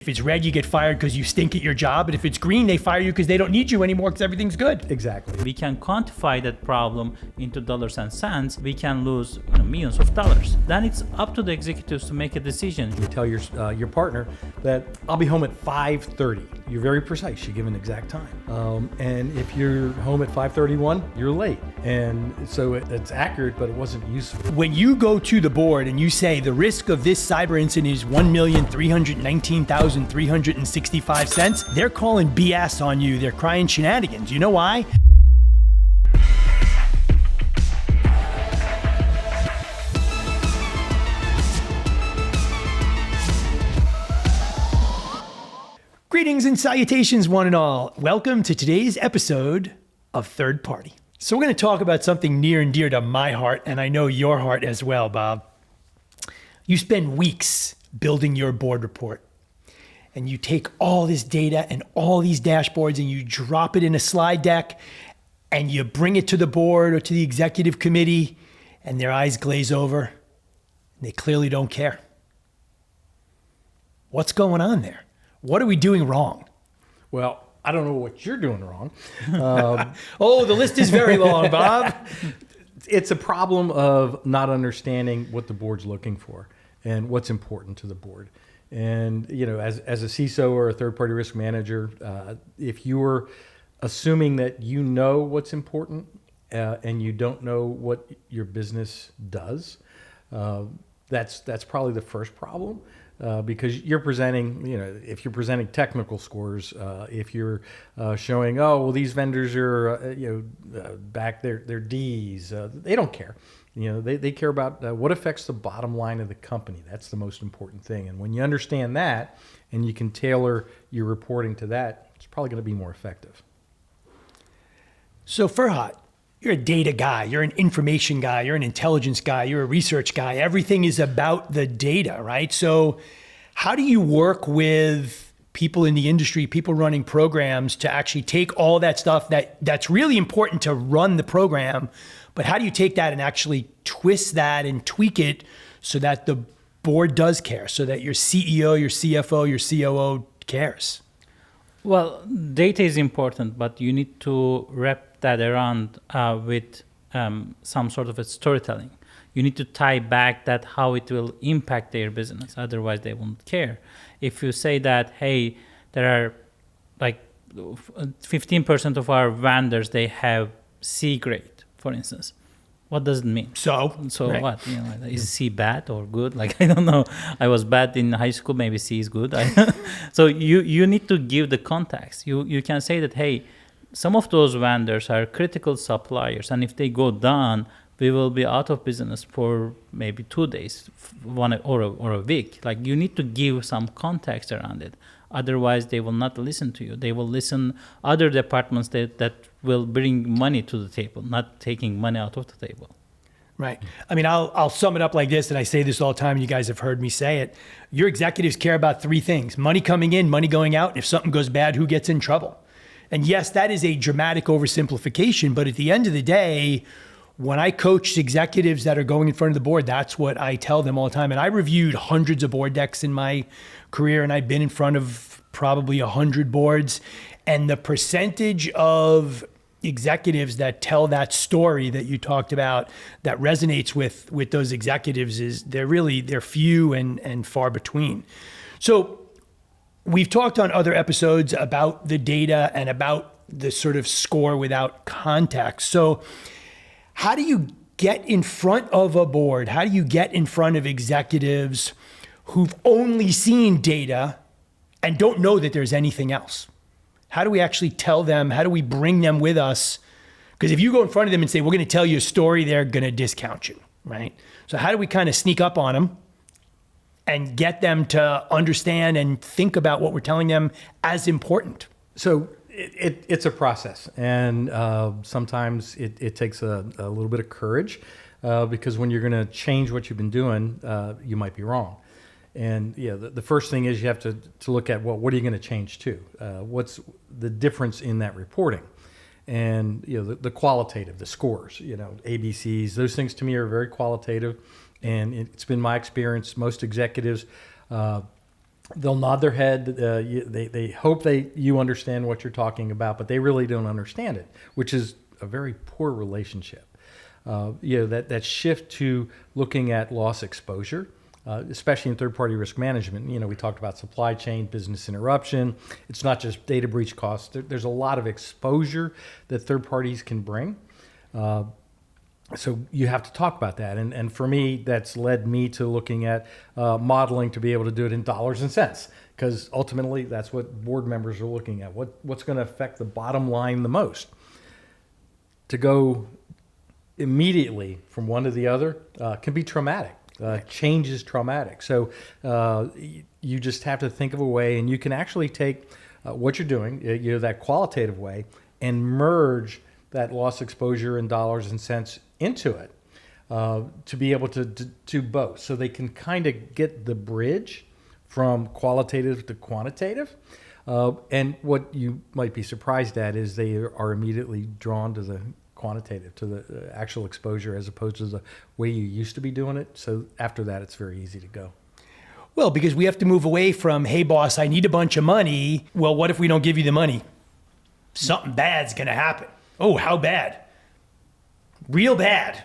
If it's red, you get fired because you stink at your job. And if it's green, they fire you because they don't need you anymore because everything's good. Exactly. We can quantify that problem into dollars and cents. We can lose millions of dollars. Then it's up to the executives to make a decision. You tell your partner that I'll be home at 5:30. You're very precise. You give an exact time. And if you're home at 5:31, you're late. And so it's accurate, but it wasn't useful. When you go to the board and you say the risk of this cyber incident is $1,319,365, they're calling BS on you. They're crying shenanigans. You know why? Greetings and salutations, one and all. Welcome to today's episode of Third Party. So we're going to talk about something near and dear to my heart, and I know your heart as well, Bob. You spend weeks building your board report, and you take all this data and all these dashboards and you drop it in a slide deck, and you bring it to the board or to the executive committee, and their eyes glaze over, and they clearly don't care. What's going on there? What are we doing wrong? Well, I don't know what you're doing wrong. Oh, the list is very long, Bob. It's a problem of not understanding what the board's looking for and what's important to the board. And, you know, as a CISO or a third-party risk manager, if you're assuming that you know what's important and you don't know what your business does, that's probably the first problem. Because you're presenting, you know, if you're presenting technical scores, if you're showing, oh, well, these vendors are, back their Ds, they don't care. You know, they care about what affects the bottom line of the company. That's the most important thing. And when you understand that and you can tailor your reporting to that, it's probably going to be more effective. So Ferhat, you're a data guy, you're an information guy, you're an intelligence guy, you're a research guy. Everything is about the data, right? So how do you work with people in the industry, people running programs to actually take all that stuff that's really important to run the program, but how do you take that and actually twist that and tweak it so that the board does care, so that your CEO, your CFO, your COO cares? Well, data is important, but you need to wrap that around with some sort of a storytelling. You need to tie back that how it will impact their business. Otherwise, they won't care. If you say that, hey, there are like 15% of our vendors, they have C grade, for instance. What does it mean? So right. What? You know, is C bad or good? Like, I don't know. I was bad in high school. Maybe C is good. So you need to give the context. You can say that, hey, some of those vendors are critical suppliers, and if they go down, we will be out of business for maybe 2 days, one or a week. Like, you need to give some context around it. Otherwise, they will not listen to you. They will listen other departments that will bring money to the table, not taking money out of the table. Right. I mean, I'll sum it up like this, and I say this all the time, and you guys have heard me say it. Your executives care about three things: money coming in, money going out, and if something goes bad, who gets in trouble? And yes, that is a dramatic oversimplification, but at the end of the day, when I coach executives that are going in front of the board, that's what I tell them all the time. And I reviewed hundreds of board decks in my career, and I've been in front of probably 100 boards. And the percentage of executives that tell that story that you talked about that resonates with those executives is they're few and far between. So we've talked on other episodes about the data and about the sort of score without context. So how do you get in front of a board? How do you get in front of executives who've only seen data and don't know that there's anything else? How do we actually tell them? How do we bring them with us? Because if you go in front of them and say, we're going to tell you a story, they're going to discount you, right? So how do we kind of sneak up on them and get them to understand and think about what we're telling them as important? So it's a process, and sometimes it takes a little bit of courage because when you're going to change what you've been doing, you might be wrong. And yeah, the first thing is you have to look at, well, what are you going to change to? What's the difference in that reporting? And you know, the qualitative, the scores, you know, ABCs, those things to me are very qualitative. And it's been my experience, most executives they'll nod their head. They hope you understand what you're talking about, but they really don't understand it, which is a very poor relationship. That shift to looking at loss exposure, especially in third-party risk management. We talked about supply chain, business interruption. It's not just data breach costs. There's a lot of exposure that third parties can bring. So you have to talk about that. And for me, that's led me to looking at modeling to be able to do it in dollars and cents, because ultimately that's what board members are looking at. What's going to affect the bottom line the most? To go immediately from one to the other can be traumatic. Change is traumatic. So you just have to think of a way, and you can actually take what you're doing, that qualitative way, and merge that loss exposure in dollars and cents into it to be able to do both. So they can kind of get the bridge from qualitative to quantitative. And what you might be surprised at is they are immediately drawn to the quantitative, to the actual exposure, as opposed to the way you used to be doing it. So after that, it's very easy to go. Well, because we have to move away from, hey, boss, I need a bunch of money. Well, what if we don't give you the money? Something bad's going to happen. Oh, how bad? Real bad.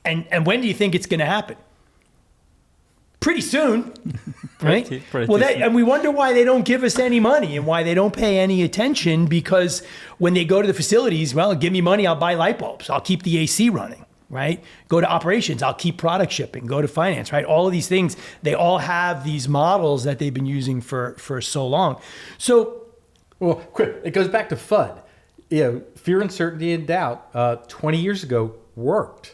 And when do you think it's going to happen? Pretty soon, right? Pretty well, soon. and we wonder why they don't give us any money and why they don't pay any attention, because when they go to the facilities, well, give me money, I'll buy light bulbs. I'll keep the AC running, right? Go to operations, I'll keep product shipping. Go to finance, right? All of these things, they all have these models that they've been using for so long. So, well, quick, it goes back to FUD. Fear, uncertainty, and doubt 20 years ago worked.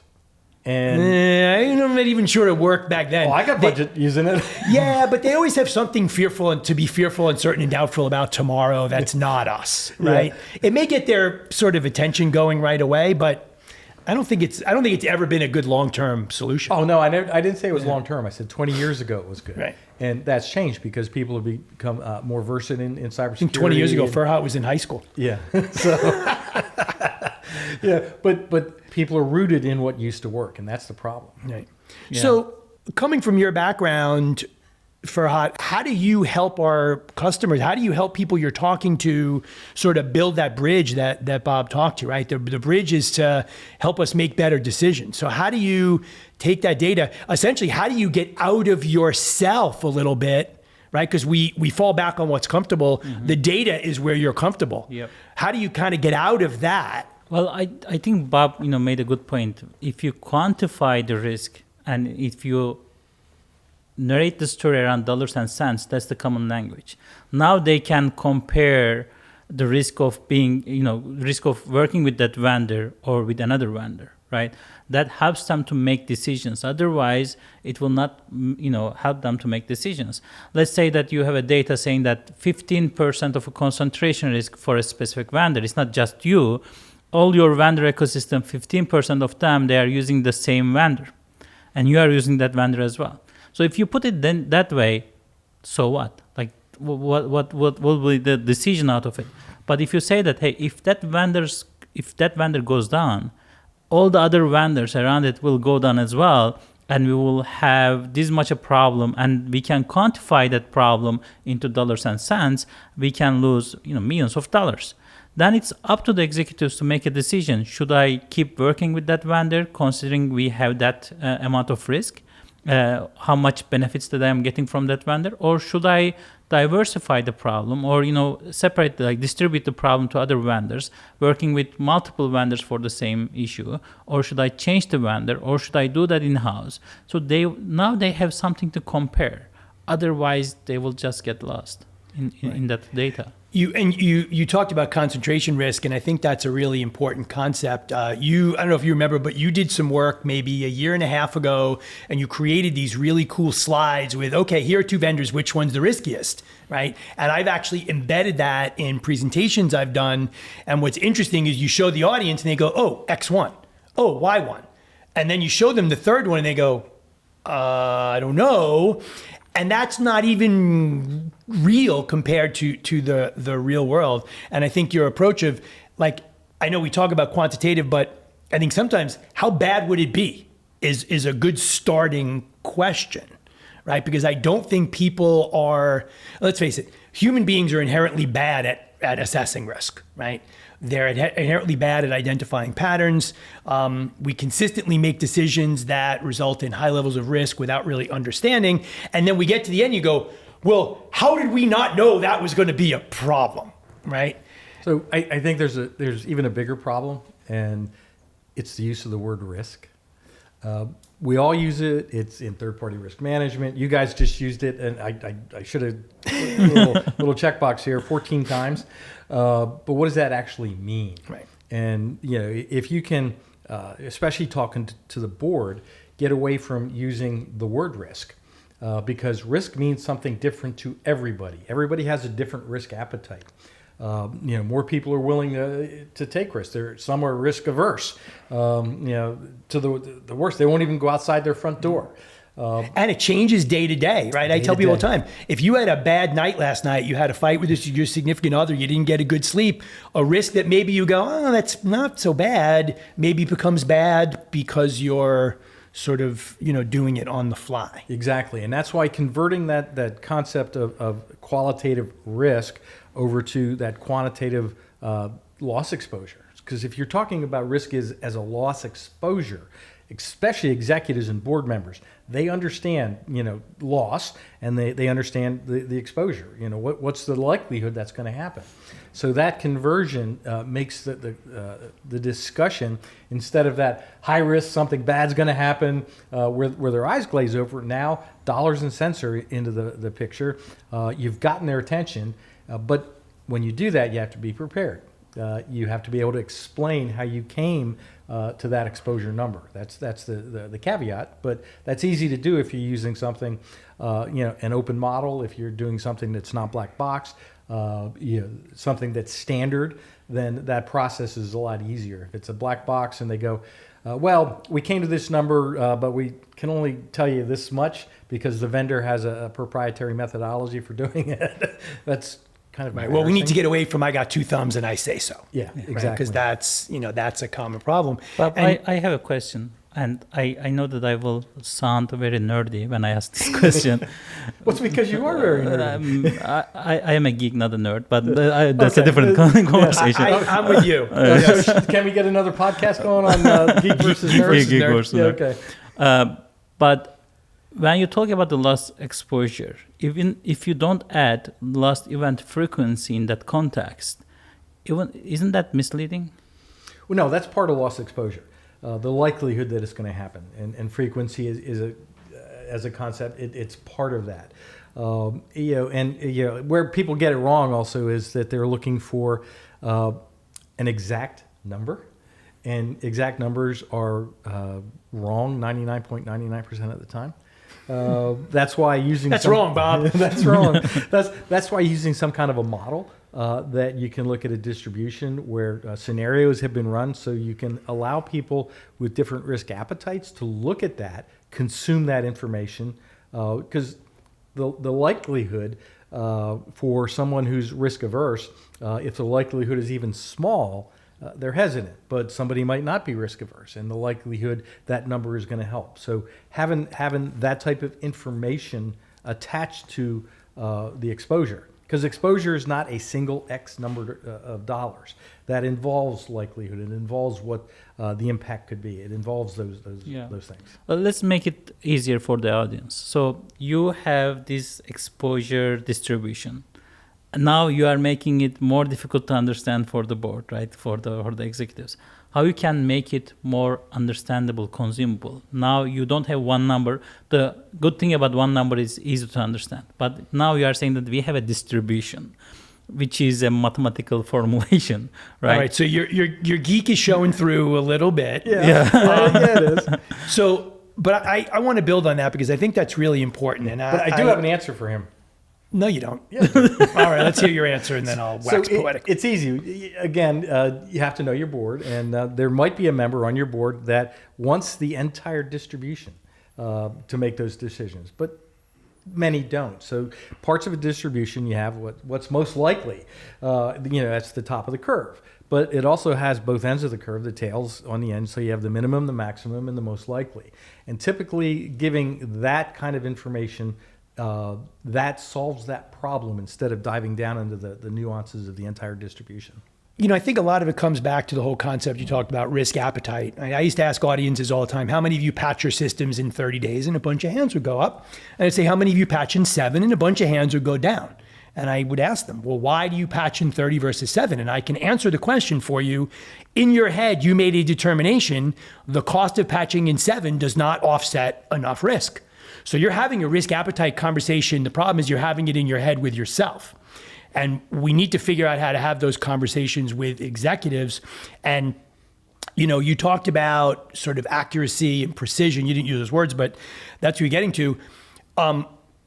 And I'm not even sure it worked back then. I got budget using it. Yeah, but they always have something fearful and to be fearful, uncertain, and doubtful about tomorrow. That's not us, right? Yeah. It may get their sort of attention going right away, but I don't think it's ever been a good long-term solution. Oh no, I didn't say it was long-term. I said 20 years ago it was good, right? And that's changed because people have become more versed in cybersecurity. I think 20 years ago, Ferhat was in high school. Yeah, so yeah, but people are rooted in what used to work, and that's the problem. Right. Yeah. So, coming from your background, Ferhat, how do you help our customers? How do you help people you're talking to sort of build that bridge that Bob talked to, right? The bridge is to help us make better decisions. So how do you take that data? Essentially, how do you get out of yourself a little bit, right? Because we fall back on what's comfortable. Mm-hmm. The data is where you're comfortable. Yep. How do you kind of get out of that? Well, I think Bob, made a good point. If you quantify the risk and if you narrate the story around dollars and cents, that's the common language. Now they can compare the risk of risk of working with that vendor or with another vendor, right? That helps them to make decisions. Otherwise, it will not, help them to make decisions. Let's say that you have a data saying that 15% of a concentration risk for a specific vendor. It's not just you. All your vendor ecosystem, 15% of them, they are using the same vendor. And you are using that vendor as well. So if you put it then that way, so what? Like, what will be the decision out of it? But if you say that, hey, if that vendor goes down, all the other vendors around it will go down as well, and we will have this much a problem, and we can quantify that problem into dollars and cents, we can lose millions of dollars. Then it's up to the executives to make a decision. Should I keep working with that vendor, considering we have that amount of risk? How much benefits that I am getting from that vendor? Or should I diversify the problem or, separate, distribute the problem to other vendors, working with multiple vendors for the same issue? Or should I change the vendor? Or should I do that in-house? So now they have something to compare. Otherwise, they will just get lost in that data. You talked about concentration risk, and I think that's a really important concept. I don't know if you remember, but you did some work maybe a year and a half ago, and you created these really cool slides with, okay, here are two vendors, which one's the riskiest, right? And I've actually embedded that in presentations I've done. And what's interesting is you show the audience and they go, oh, X1, oh, Y1. And then you show them the third one and they go, I don't know. And that's not even real compared to the real world. And I think your approach of, I know we talk about quantitative, but I think sometimes how bad would it be is a good starting question, right? Because I don't think people are, let's face it, human beings are inherently bad at assessing risk, right? They're inherently bad at identifying patterns. We consistently make decisions that result in high levels of risk without really understanding. And then we get to the end, you go, well, how did we not know that was going to be a problem, right? So I think there's even a bigger problem, and it's the use of the word risk. We all use it. It's in third-party risk management. You guys just used it, and I should have little checkbox here 14 times. But what does that actually mean? Right. And if you can, especially talking to the board, get away from using the word risk, because risk means something different to everybody. Everybody has a different risk appetite. More people are willing to take risks. Some are risk averse. To the worst, they won't even go outside their front door. And it changes day to day, right? I tell people all the time, if you had a bad night last night, you had a fight with your significant other, you didn't get a good sleep, a risk that maybe you go, oh, that's not so bad, maybe becomes bad because you're sort of, doing it on the fly. Exactly. And that's why converting that concept of qualitative risk over to that quantitative loss exposure. Because if you're talking about risk as a loss exposure, especially executives and board members, they understand, loss, and they understand the exposure. What's the likelihood that's going to happen. So that conversion makes the discussion, instead of that high risk, something bad's going to happen, where their eyes glaze over. Now dollars and cents are into the picture. You've gotten their attention, but when you do that, you have to be prepared. You have to be able to explain how you came to that exposure number. That's the caveat, but that's easy to do if you're using something, an open model. If you're doing something that's not black box, something that's standard, then that process is a lot easier. If it's a black box and they go, well, we came to this number, but we can only tell you this much because the vendor has a proprietary methodology for doing it. That's kind of right. Well, we need to get away from I got two thumbs and I say so. Yeah, exactly. Because that's a common problem. But I have a question, and I know that I will sound very nerdy when I ask this question. Well, it's because you are very nerdy. I am a geek, not a nerd, but that's a different conversation. I'm with you. So can we get another podcast going on geek versus nerd? Geek versus nerd. Okay. But when you talk about the loss exposure, even if you don't add lost event frequency in that context, isn't that misleading? Well, no, that's part of loss exposure. The likelihood that it's going to happen, and frequency is as a concept, it's part of that. Where people get it wrong also is that they're looking for an exact number, and exact numbers are wrong 99.99% of the time. That's why using wrong, Bob. That's wrong. That's why using some kind of a model that you can look at a distribution where scenarios have been run, so you can allow people with different risk appetites to look at that, consume that information, because the likelihood for someone who's risk averse, if the likelihood is even small, they're hesitant, but somebody might not be risk averse, and the likelihood that number is going to help. So having that type of information attached to the exposure, because exposure is not a single X number of dollars. That involves likelihood. It involves what the impact could be. It involves those things. Let's make it easier for the audience. So you have this exposure distribution. Now you are making it more difficult to understand for the board, right? For the executives. How you can make it more understandable, consumable. Now you don't have one number. The good thing about one number is easy to understand. But now you are saying that we have a distribution, which is a mathematical formulation, right? All right. So your geek is showing through a little bit. Yeah, it is. So, but I want to build on that because I think that's really important. And I do have an answer for him. No, you don't. Yeah. All right, let's hear your answer, and then I'll wax poetic. It's easy. Again, you have to know your board, and there might be a member on your board that wants the entire distribution to make those decisions, but many don't. So parts of a distribution, you have what's most likely. That's the top of the curve. but it also has both ends of the curve, the tails on the end. So you have the minimum, the maximum, and the most likely. And typically giving that kind of information, that solves that problem instead of diving down into the nuances of the entire distribution. I think a lot of it comes back to the whole concept you talked about, risk appetite. I used to ask audiences all the time, how many of you patch your systems in 30 days? And a bunch of hands would go up. And I'd say, how many of you patch in 7? And a bunch of hands would go down. And I would ask them, well, why do you patch in 30 versus 7? And I can answer the question for you. In your head, you made a determination, the cost of patching in 7 does not offset enough risk. So you're having a risk appetite conversation. The problem is you're having it in your head with yourself. And we need to figure out how to have those conversations with executives. And, you talked about sort of accuracy and precision. You didn't use those words, but that's what you're getting to.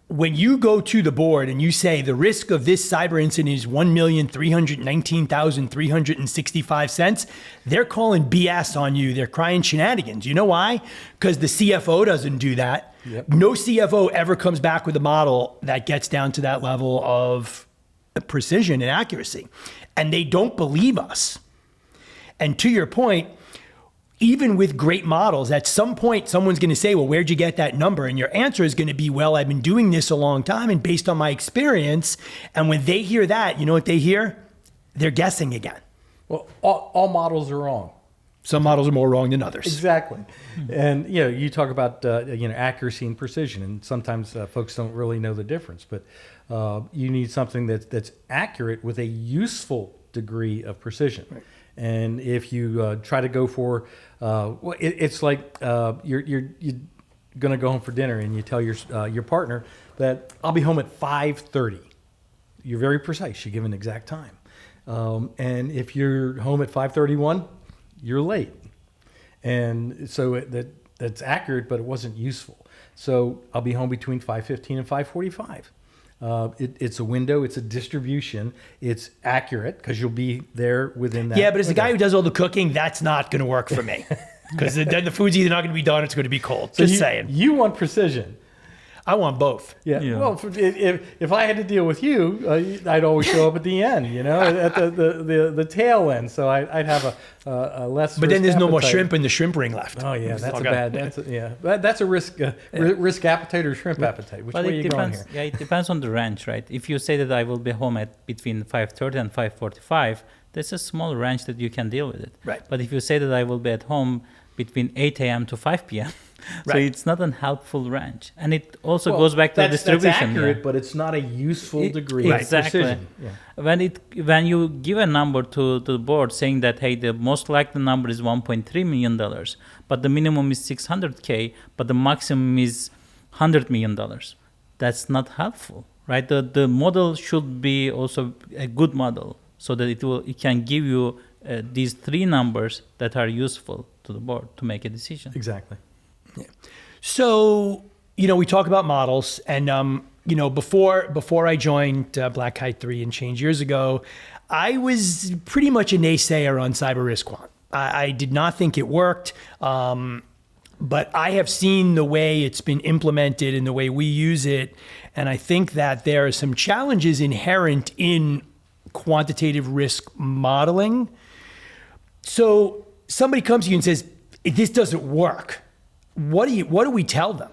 When you go to the board and you say the risk of this cyber incident is $1,319,365, they're calling BS on you. They're crying shenanigans. You know why? Because the CFO doesn't do that. Yep. No CFO ever comes back with a model that gets down to that level of precision and accuracy. And they don't believe us. And to your point, even with great models, at some point, someone's going to say, well, where'd you get that number? And your answer is going to be, well, I've been doing this a long time and based on my experience. And when they hear that, you know what they hear? They're guessing again. Well, all models are wrong. Some models are more wrong than others. Exactly. And, you talk about, accuracy and precision, and sometimes folks don't really know the difference, but you need something that's accurate with a useful degree of precision. Right. And if you try to go for, it's like you're going to go home for dinner and you tell your partner that I'll be home at 5:30. You're very precise. You give an exact time. And if you're home at 5:31, you're late. And so that's accurate, but it wasn't useful. So I'll be home between 5:15 and 5:45. It's a window, it's a distribution, it's accurate because you'll be there within that. Yeah, but as the window. guy who does all the cooking, that's not going to work for me because then the food's either not going to be done, or it's going to be cold. So Just saying. You want precision. I want both. Yeah. Well, if I had to deal with you, I'd always show up at the end, at the tail end. So I'd have a less. But then there's no more appetite. shrimp in the shrimp ring left. Oh yeah, that's a risk appetite or shrimp appetite. Which way are you going here? Yeah, it depends on the range, right? If you say that I will be home at between 5:30 and 5:45, that's a small range that you can deal with it. Right. But if you say that I will be at home between 8 a.m. to 5 p.m. So right. it's not a helpful range. And it also goes back to the distribution. That's accurate, but it's not a useful degree exactly. of precision. Yeah. When you give a number to the board saying that, hey, the most likely number is $1.3 million, but the minimum is $600K, but the maximum is $100 million, that's not helpful, right? The model should be also a good model so that it can give you these three numbers that are useful to the board to make a decision. Exactly. Yeah. So, we talk about models, and before I joined Black Kite 3 and Change years ago, I was pretty much a naysayer on cyber risk quant. I did not think it worked, but I have seen the way it's been implemented and the way we use it, and I think that there are some challenges inherent in quantitative risk modeling. So somebody comes to you and says, this doesn't work. What do we tell them?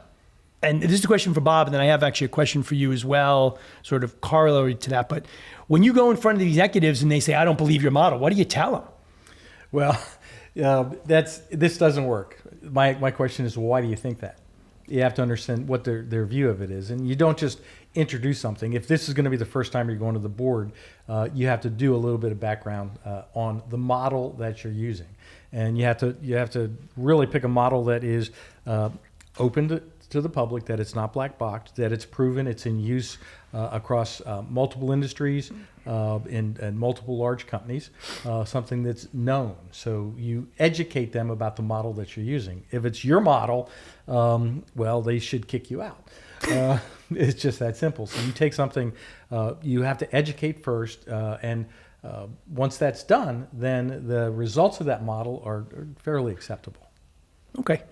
And this is a question for Bob, and then I have actually a question for you as well, sort of corollary to that. But when you go in front of the executives and they say, I don't believe your model, what do you tell them? Well, this doesn't work. My question is, why do you think that? You have to understand what their view of it is. And you don't just introduce something. If this is going to be the first time you're going to the board, you have to do a little bit of background on the model that you're using. And you have to really pick a model that is open to the public, that it's not black box, that it's proven, it's in use across multiple industries and multiple large companies, something that's known. So you educate them about the model that you're using. If it's your model, well, they should kick you out. It's just that simple. So you take something, you have to educate first, and once that's done, then the results of that model are fairly acceptable. Okay.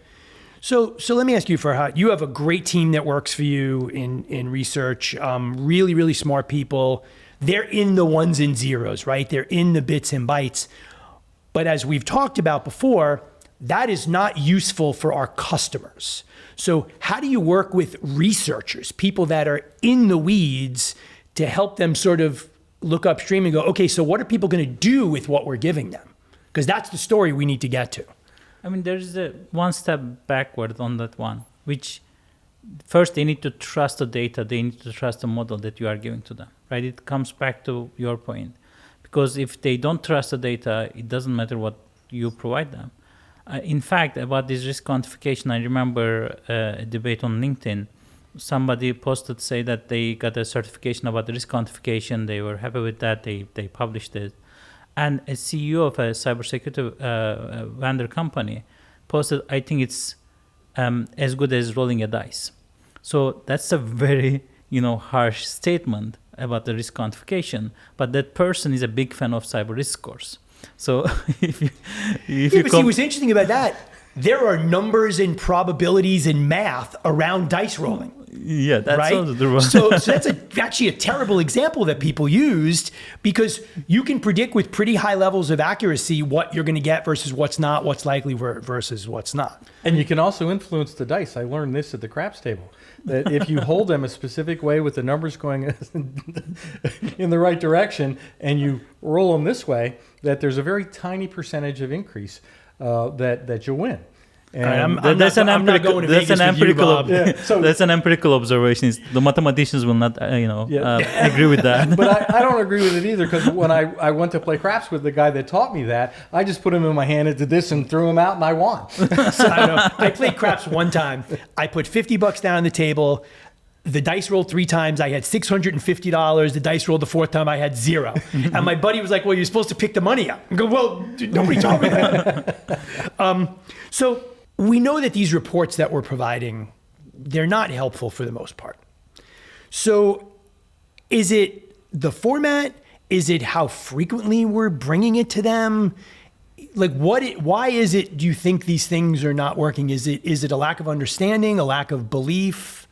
So let me ask you, Ferhat, you have a great team that works for you in research, really, really smart people. They're in the ones and zeros, right? They're in the bits and bytes. But as we've talked about before, that is not useful for our customers. So how do you work with researchers, people that are in the weeds, to help them sort of look upstream and go, okay, so what are people going to do with what we're giving them? Because that's the story we need to get to. I mean, there's one step backward on that one, which first they need to trust the data, they need to trust the model that you are giving to them, right? It comes back to your point. Because if they don't trust the data, it doesn't matter what you provide them. In fact, about this risk quantification, I remember a debate on LinkedIn. Somebody posted say that they got a certification about the risk quantification. They were happy with that. They published it. And a CEO of a cybersecurity vendor company posted, I think it's as good as rolling a dice. So that's a very harsh statement about the risk quantification. But that person is a big fan of cyber risk scores. So if you see, what's interesting about that, there are numbers and probabilities and math around dice rolling. Yeah, that's right. So that's actually a terrible example that people used, because you can predict with pretty high levels of accuracy what you're going to get versus what's not, what's likely versus what's not. And you can also influence the dice. I learned this at the craps table, that if you hold them a specific way with the numbers going in the right direction and you roll them this way, that there's a very tiny percentage of increase that you'll win. And that's an empirical observation. The mathematicians will not, agree with that. But I don't agree with it either, because when I went to play craps with the guy that taught me that, I just put him in my hand and did this and threw him out, and I won. So I played craps one time. I put $50 down on the table. The dice rolled 3 times. I had $650. The dice rolled the 4th time. I had 0. And my buddy was like, well, you're supposed to pick the money up. I go, well, nobody taught me that. So we know that these reports that we're providing, they're not helpful for the most part. So is it the format? Is it how frequently we're bringing it to them? Like why is it, do you think these things are not working? Is it a lack of understanding, a lack of belief?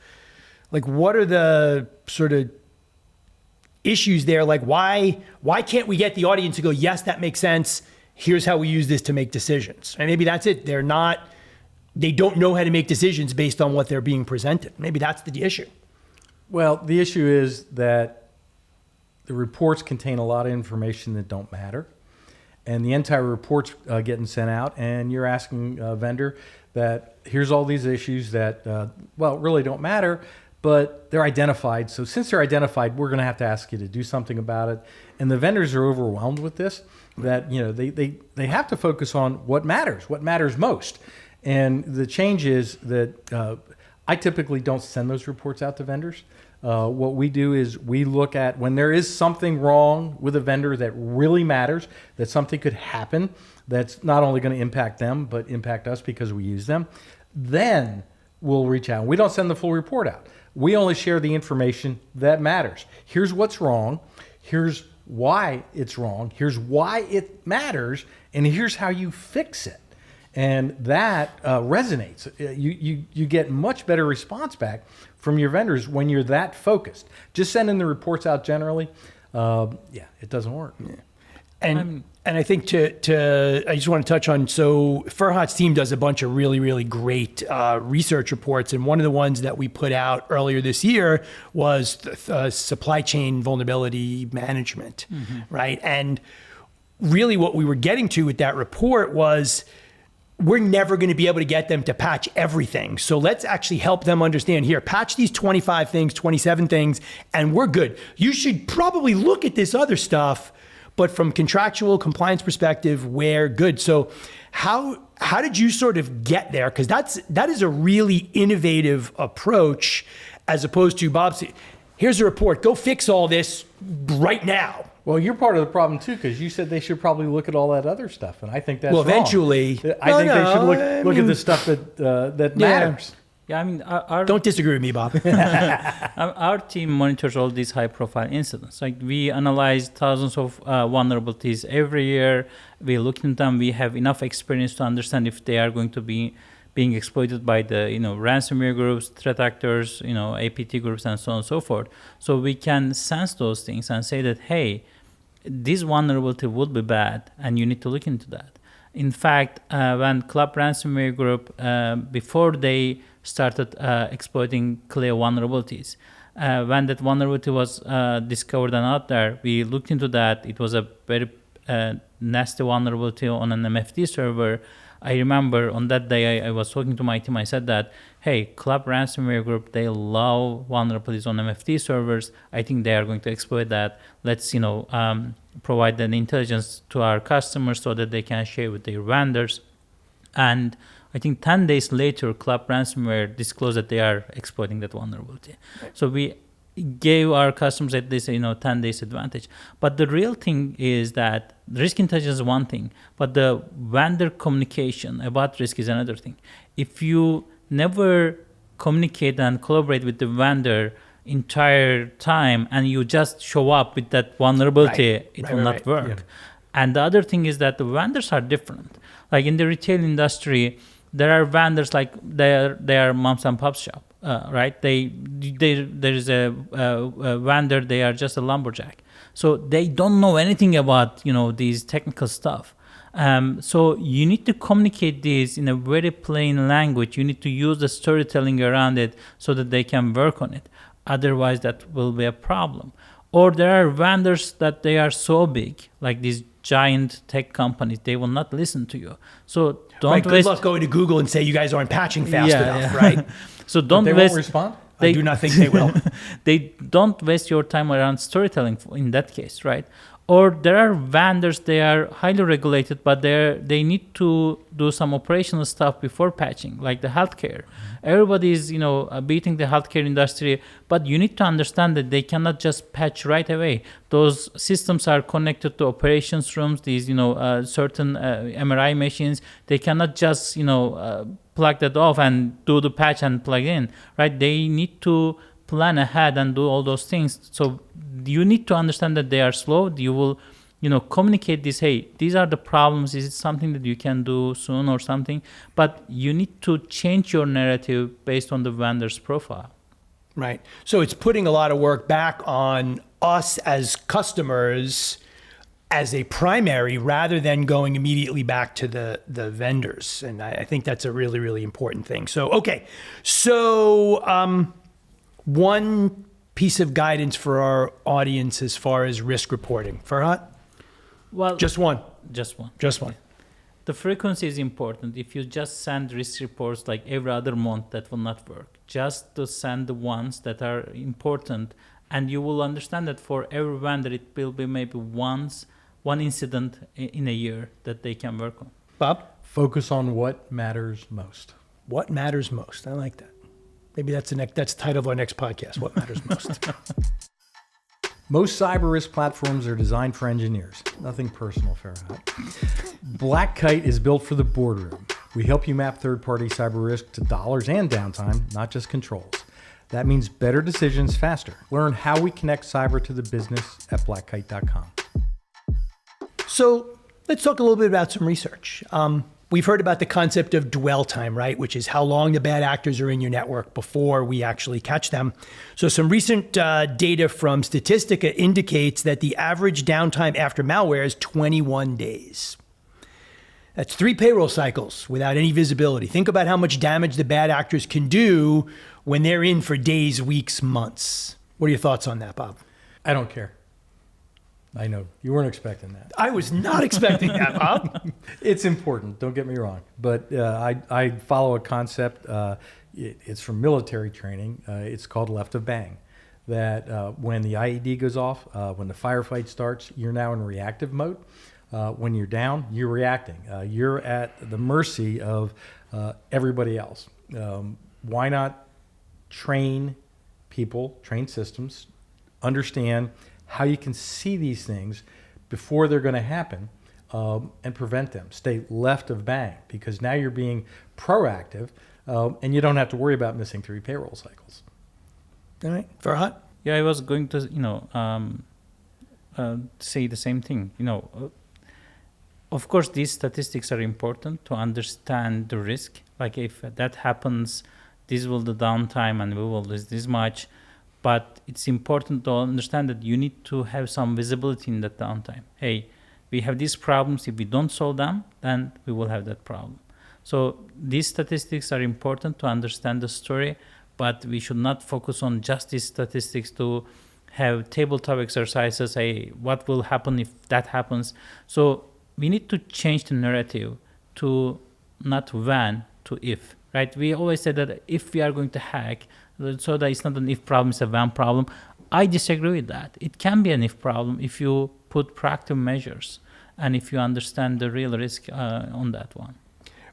Like, what are the sort of issues there? Like, why can't we get the audience to go, yes, that makes sense. Here's how we use this to make decisions. And maybe that's it. They don't know how to make decisions based on what they're being presented. Maybe that's the issue. Well, the issue is that the reports contain a lot of information that don't matter. And the entire report's getting sent out, and you're asking a vendor that here's all these issues that, really don't matter, but they're identified. So since they're identified, we're going to have to ask you to do something about it. And the vendors are overwhelmed with this, that they have to focus on what matters most. And the change is that I typically don't send those reports out to vendors. What we do is we look at when there is something wrong with a vendor that really matters, that something could happen that's not only going to impact them, but impact us because we use them, then we'll reach out. We don't send the full report out. We only share the information that matters. Here's what's wrong. Here's why it's wrong. Here's why it matters. And here's how you fix it. And that resonates. You get much better response back from your vendors when you're that focused. Just sending the reports out generally, it doesn't work. Yeah. And I think I just want to touch on, so Ferhat's team does a bunch of really, really great research reports. And one of the ones that we put out earlier this year was supply chain vulnerability management, right? And really what we were getting to with that report was, we're never going to be able to get them to patch everything. So let's actually help them understand, here, patch these 25 things, 27 things, and we're good. You should probably look at this other stuff, but from contractual compliance perspective, we're good. So how did you sort of get there? Because that is a really innovative approach, as opposed to, Bob, here's a report, go fix all this right now. Well, you're part of the problem too, because you said they should probably look at all that other stuff, and I think that's eventually. They should look at the stuff that matters. Yeah, I mean, don't disagree with me, Bob. Our team monitors all these high-profile incidents. Like, we analyze thousands of vulnerabilities every year. We look into them. We have enough experience to understand if they are going to be being exploited by the ransomware groups, threat actors, APT groups, and so on and so forth. So we can sense those things and say that, hey, this vulnerability would be bad, and you need to look into that. In fact, when Club Ransomware Group, before they started exploiting clear vulnerabilities, when that vulnerability was discovered and out there, we looked into that. It was a very nasty vulnerability on an MFT server. I remember on that day I was talking to my team. I said that, hey, Club Ransomware Group, they love vulnerabilities on MFT servers. I think they are going to exploit that. Let's provide that intelligence to our customers so that they can share with their vendors. And I think 10 days later, Club Ransomware disclosed that they are exploiting that vulnerability. Right. So we gave our customers at least 10 days advantage. But the real thing is that risk intelligence is one thing, but the vendor communication about risk is another thing. If you never communicate and collaborate with the vendor entire time and you just show up with that vulnerability, it will not work. Yeah. And the other thing is that the vendors are different. Like in the retail industry, there are vendors like they are moms and pop shop. Right? There is a vendor. They are just a lumberjack, so they don't know anything about these technical stuff. So you need to communicate this in a very plain language. You need to use the storytelling around it so that they can work on it. Otherwise, that will be a problem. Or there are vendors that they are so big, like these giant tech companies, they will not listen to you. So don't good luck going to Google and say you guys aren't patching fast enough, right? So don't they won't respond? I do not think they will. They don't waste your time around storytelling in that case, right? Or there are vendors, they are highly regulated, but they need to do some operational stuff before patching, like the healthcare. Everybody is, beating the healthcare industry, but you need to understand that they cannot just patch right away. Those systems are connected to operations rooms, these, certain MRI machines. They cannot just, plug that off and do the patch and plug in, right? They need to plan ahead and do all those things. So you need to understand that they are slow. You will, communicate this, hey, these are the problems. Is it something that you can do soon or something? But you need to change your narrative based on the vendor's profile. Right. So it's putting a lot of work back on us as customers as a primary rather than going immediately back to the vendors. And I think that's a really, really important thing. So, okay. So, one piece of guidance for our audience as far as risk reporting. Ferhat? Well, just one. Just one. Just one. The frequency is important. If you just send risk reports like every other month, that will not work. Just to send the ones that are important, and you will understand that for every vendor, it will be maybe one incident in a year that they can work on. Bob? Focus on what matters most. What matters most? I like that. Maybe that's the title of our next podcast. What matters most? Most cyber risk platforms are designed for engineers. Nothing personal, Ferhat. Black Kite is built for the boardroom. We help you map third-party cyber risk to dollars and downtime, not just controls. That means better decisions faster. Learn how we connect cyber to the business at blackkite.com. So let's talk a little bit about some research. We've heard about the concept of dwell time, right? Which is how long the bad actors are in your network before we actually catch them. So some recent data from Statistica indicates that the average downtime after malware is 21 days. That's 3 payroll cycles without any visibility. Think about how much damage the bad actors can do when they're in for days, weeks, months. What are your thoughts on that, Bob? I don't care. I know. You weren't expecting that. I was not expecting that, Bob. It's important. Don't get me wrong. But I follow a concept. It's from military training. It's called left of bang. That when the IED goes off, when the firefight starts, you're now in reactive mode. When you're down, you're reacting. You're at the mercy of everybody else. Why not train people, train systems, understand how you can see these things before they're going to happen and prevent them. Stay left of bang, because now you're being proactive and you don't have to worry about missing 3 payroll cycles. All right. Ferhat? Yeah, I was going to, say the same thing. Of course, these statistics are important to understand the risk. Like if that happens, this will the downtime and we will lose this much. But it's important to understand that you need to have some visibility in that downtime. Hey, we have these problems. If we don't solve them, then we will have that problem. So these statistics are important to understand the story, but we should not focus on just these statistics to have tabletop exercises, hey, what will happen if that happens? So we need to change the narrative to not when, to if, right? We always say that if we are going to hack, so that it's not an if problem, it's a when problem. I disagree with that. It can be an if problem if you put proactive measures and if you understand the real risk on that one.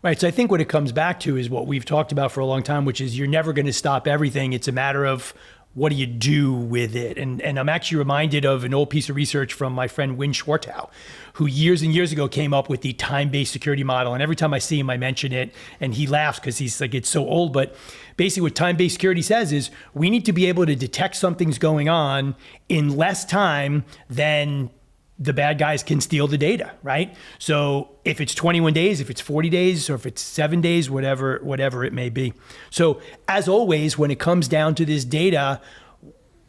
Right. So I think what it comes back to is what we've talked about for a long time, which is you're never going to stop everything. It's a matter of what do you do with it? And I'm actually reminded of an old piece of research from my friend Win Schwartau, who years and years ago came up with the time-based security model. And every time I see him, I mention it, and he laughs because he's like, it's so old. But basically what time-based security says is we need to be able to detect something's going on in less time than the bad guys can steal the data, right? So if it's 21 days, if it's 40 days, or if it's 7 days, whatever it may be. So as always, when it comes down to this data,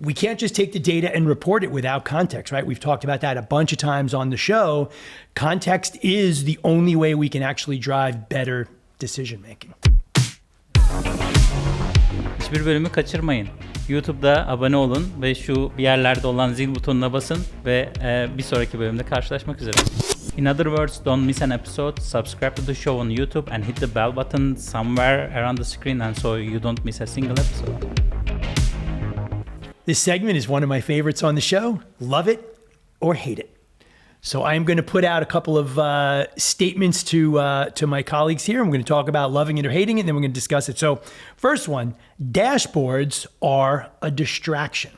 we can't just take the data and report it without context, right? We've talked about that a bunch of times on the show. Context is the only way we can actually drive better decision making. Hiçbir bölümü kaçırmayın. YouTube'da abone olun ve şu bir yerlerde olan zil butonuna basın ve bir sonraki bölümde karşılaşmak üzere. In other words, don't miss an episode. Subscribe to the show on YouTube and hit the bell button somewhere around the screen, and so you don't miss a single episode. This segment is one of my favorites on the show. Love it or hate it. So I'm going to put out a couple of statements to my colleagues here. I'm going to talk about loving it or hating it, and then we're going to discuss it. So first one, dashboards are a distraction.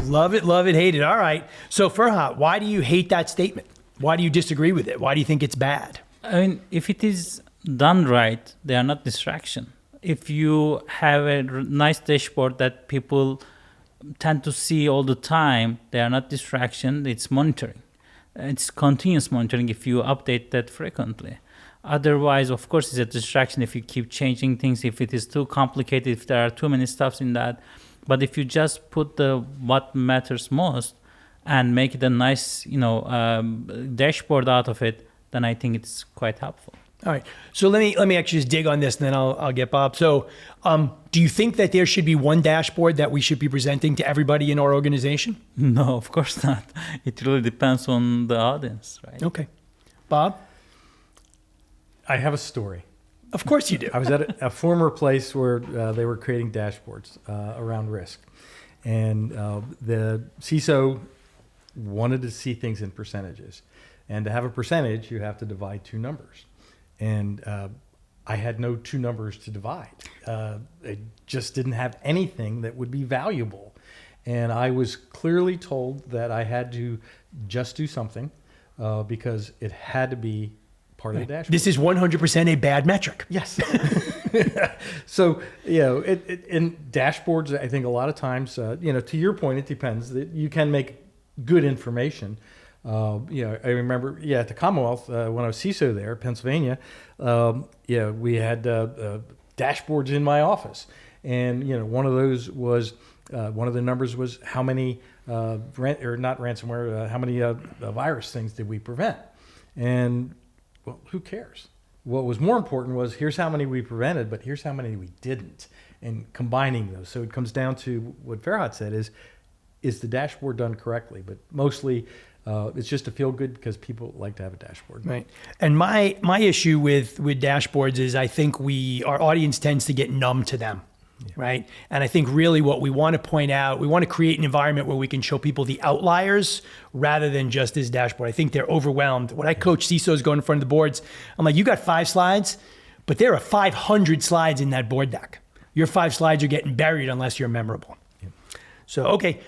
Love it, hate it. All right. So Ferhat, why do you hate that statement? Why do you disagree with it? Why do you think it's bad? I mean, if it is done right, they are not distraction. If you have a nice dashboard that people tend to see all the time, they are not distraction, it's monitoring. It's continuous monitoring if you update that frequently. Otherwise, of course, it's a distraction if you keep changing things, if it is too complicated, if there are too many stuffs in that. But if you just put the what matters most and make it a nice, dashboard out of it, then I think it's quite helpful. All right. So let me actually just dig on this, and then I'll get Bob. So do you think that there should be one dashboard that we should be presenting to everybody in our organization? No, of course not. It really depends on the audience, right? Okay. Bob? I have a story. Of course you do. I was at a former place where they were creating dashboards around risk. And the CISO wanted to see things in percentages. And to have a percentage, you have to divide two numbers. And I had no two numbers to divide. I just didn't have anything that would be valuable. And I was clearly told that I had to just do something because it had to be part of the dashboard. This is 100% a bad metric. Yes. So, in dashboards, I think a lot of times, to your point, it depends. You can make good information. I remember, at the Commonwealth, when I was CISO there, Pennsylvania, we had dashboards in my office. And, one of those was, one of the numbers was how many, not ransomware, how many virus things did we prevent? And, well, who cares? What was more important was here's how many we prevented, but here's how many we didn't, and combining those. So it comes down to what Ferhat said is the dashboard done correctly? But mostly it's just to feel good because people like to have a dashboard. Right. And my issue with dashboards is I think our audience tends to get numb to them. Yeah. Right. And I think really what we want to point out, we want to create an environment where we can show people the outliers rather than just this dashboard. I think they're overwhelmed. When I coach CISOs going in front of the boards, I'm like, you got 5 slides, but there are 500 slides in that board deck. Your 5 slides are getting buried unless you're memorable. Yeah.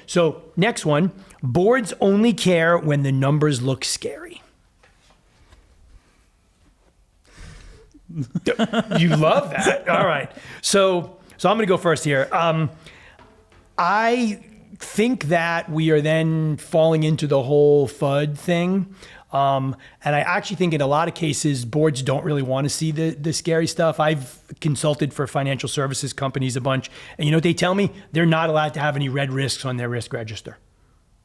So next one, boards only care when the numbers look scary. You love that. All right. So I'm going to go first here. I think that we are then falling into the whole FUD thing. And I actually think in a lot of cases, boards don't really want to see the scary stuff. I've consulted for financial services companies a bunch. And you know what they tell me? They're not allowed to have any red risks on their risk register,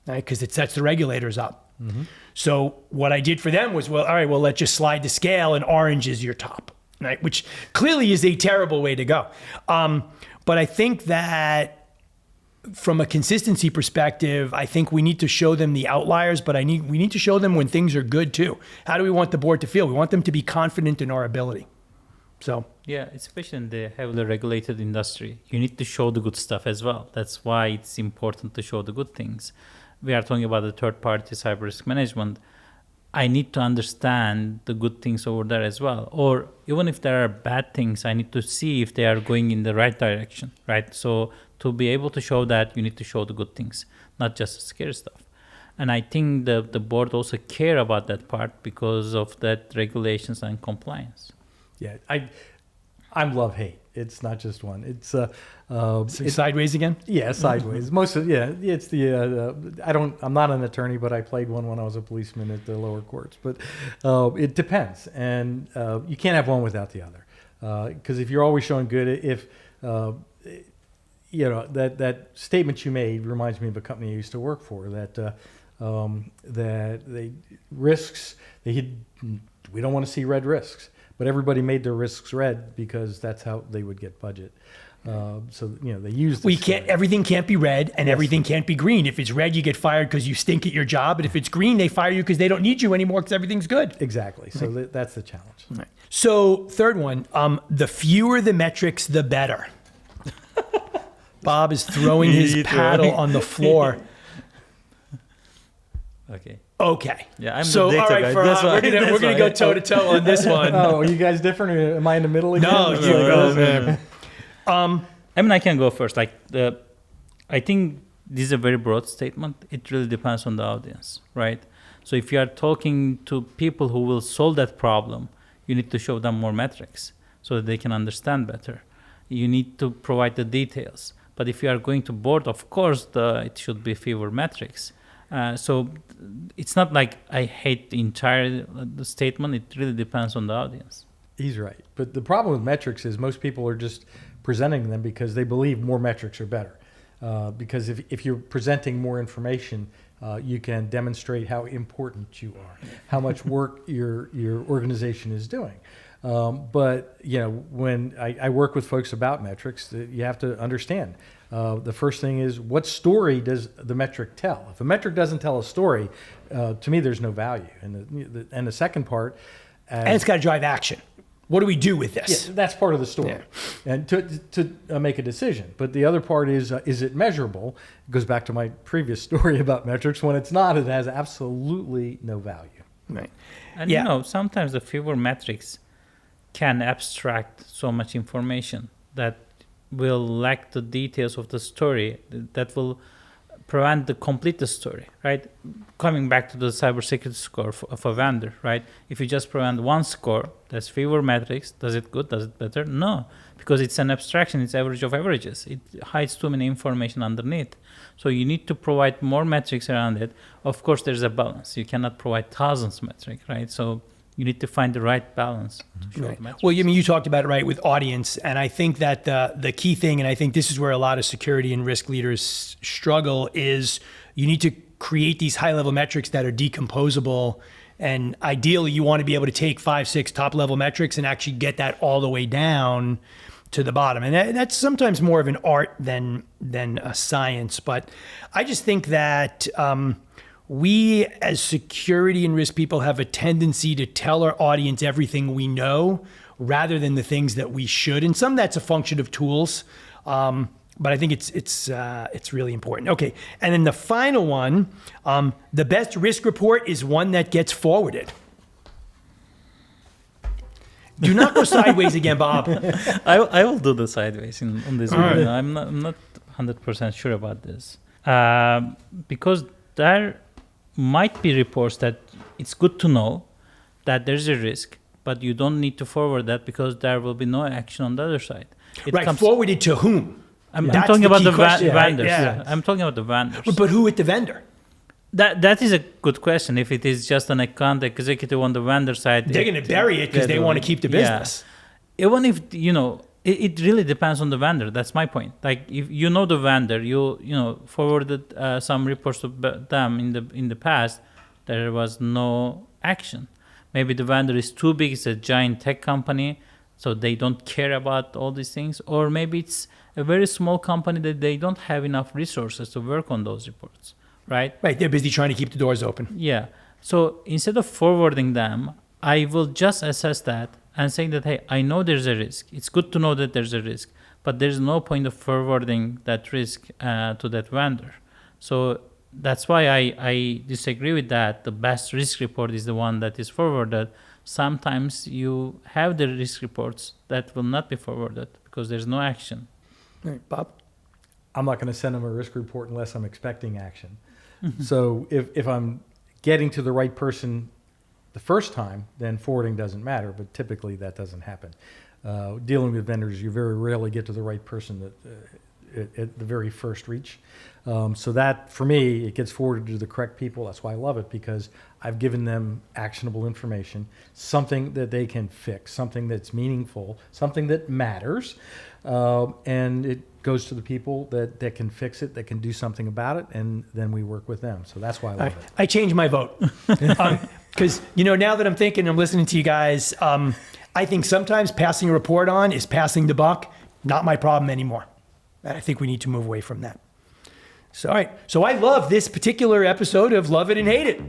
right? Because it sets the regulators up. Mm-hmm. So what I did for them was, well, all right, well, let's just slide the scale and orange is your top, right? Which clearly is a terrible way to go. But I think that from a consistency perspective, I think we need to show them the outliers, but we need to show them when things are good too. How do we want the board to feel? We want them to be confident in our ability. So yeah, especially in the heavily regulated industry, you need to show the good stuff as well. That's why it's important to show the good things. We are talking about the third-party cyber risk management. I need to understand the good things over there as well. Or even if there are bad things, I need to see if they are going in the right direction, right? So to be able to show that, you need to show the good things, not just the scary stuff. And I think the board also care about that part because of that regulations and compliance. Yeah, I'm love-hate. It's not just one. It's sideways again? Yeah, sideways. It's I'm not an attorney, but I played one when I was a policeman at the lower courts. But it depends, and you can't have one without the other. Because if you're always showing good, that statement you made reminds me of a company I used to work for. That we don't want to see red risks. But everybody made their risks red because that's how they would get budget. They used. Everything can't be red, and everything can't be green. If it's red, you get fired because you stink at your job, and if it's green, they fire you because they don't need you anymore because everything's good. Exactly. So that's the challenge. Right. So third one, the fewer the metrics, the better. Bob is throwing his paddle on the floor. Okay. Yeah, I'm so the data all right, guy. We're gonna go toe to toe on this one. Oh, are you guys different? Or am I in the middle again? No, you go. I mean, I can go first. I think this is a very broad statement. It really depends on the audience, right? So if you are talking to people who will solve that problem, you need to show them more metrics so that they can understand better. You need to provide the details. But if you are going to board, of course, it should be fewer metrics. So it's not like I hate the entire statement. It really depends on the audience. He's right. But the problem with metrics is most people are just presenting them because they believe more metrics are better. Because if you're presenting more information, you can demonstrate how important you are, how much work your organization is doing. But when I work with folks about metrics, you have to understand. The first thing is, what story does the metric tell? If a metric doesn't tell a story, to me, there's no value. And the second part, and it's got to drive action. What do we do with this? Yeah, that's part of the story, and to make a decision. But the other part is it measurable? It goes back to my previous story about metrics. When it's not, it has absolutely no value. Right. And sometimes the fewer metrics can abstract so much information that will lack the details of the story, that will prevent the complete the story, right? Coming back to the cybersecurity score of a vendor, right? If you just prevent one score, that's fewer metrics. Does it good? Does it better? No, because it's an abstraction. It's average of averages. It hides too many information underneath. So you need to provide more metrics around it. Of course, there's a balance. You cannot provide thousands metrics, right? So you need to find the right balance to show the metrics. Well, you talked about it, right, with audience. And I think that the key thing, and I think this is where a lot of security and risk leaders struggle, is you need to create these high-level metrics that are decomposable. And ideally, you want to be able to take 5, 6 top-level metrics and actually get that all the way down to the bottom. And that's sometimes more of an art than a science. But I just think that we as security and risk people have a tendency to tell our audience everything we know rather than the things that we should. And some that's a function of tools, but I think it's really important. Okay, and then the final one, the best risk report is one that gets forwarded. Do not go sideways again, Bob. I will do the sideways on this one. Right. I'm not 100% sure about this because there might be reports that it's good to know that there's a risk, but you don't need to forward that because there will be no action on the other side. Forwarded to whom? I'm talking about the vendors. Yeah. I'm talking about the vendors. But who at the vendor? That is a good question. If it is just an account executive on the vendor side, They're going to bury it because they want to keep the business. Yeah. Even if it really depends on the vendor. That's my point. Like if you know the vendor, you forwarded some reports to them in the past, there was no action. Maybe the vendor is too big. It's a giant tech company, so they don't care about all these things. Or maybe it's a very small company that they don't have enough resources to work on those reports. Right? They're busy trying to keep the doors open. Yeah. So instead of forwarding them, I will just assess that and say that, hey, I know there's a risk. It's good to know that there's a risk, but there's no point of forwarding that risk to that vendor. So that's why I disagree with that. The best risk report is the one that is forwarded. Sometimes you have the risk reports that will not be forwarded because there's no action. All right, Bob? I'm not going to send them a risk report unless I'm expecting action. So if I'm getting to the right person the first time, then forwarding doesn't matter, but typically that doesn't happen. Dealing with vendors, you very rarely get to the right person at the very first reach. So that, for me, it gets forwarded to the correct people. That's why I love it, because I've given them actionable information, something that they can fix, something that's meaningful, something that matters, and it goes to the people that can fix it, that can do something about it, and then we work with them. So that's why I love it. I changed my vote. Because, now that I'm thinking, I'm listening to you guys, I think sometimes passing a report on is passing the buck, not my problem anymore. And I think we need to move away from that. So, all right. So I love this particular episode of Love It and Hate It.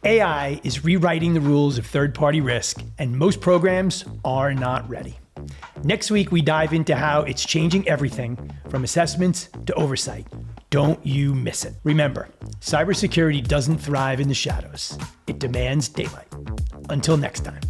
AI is rewriting the rules of third-party risk, and most programs are not ready. Next week, we dive into how it's changing everything from assessments to oversight. Don't you miss it. Remember, cybersecurity doesn't thrive in the shadows. It demands daylight. Until next time.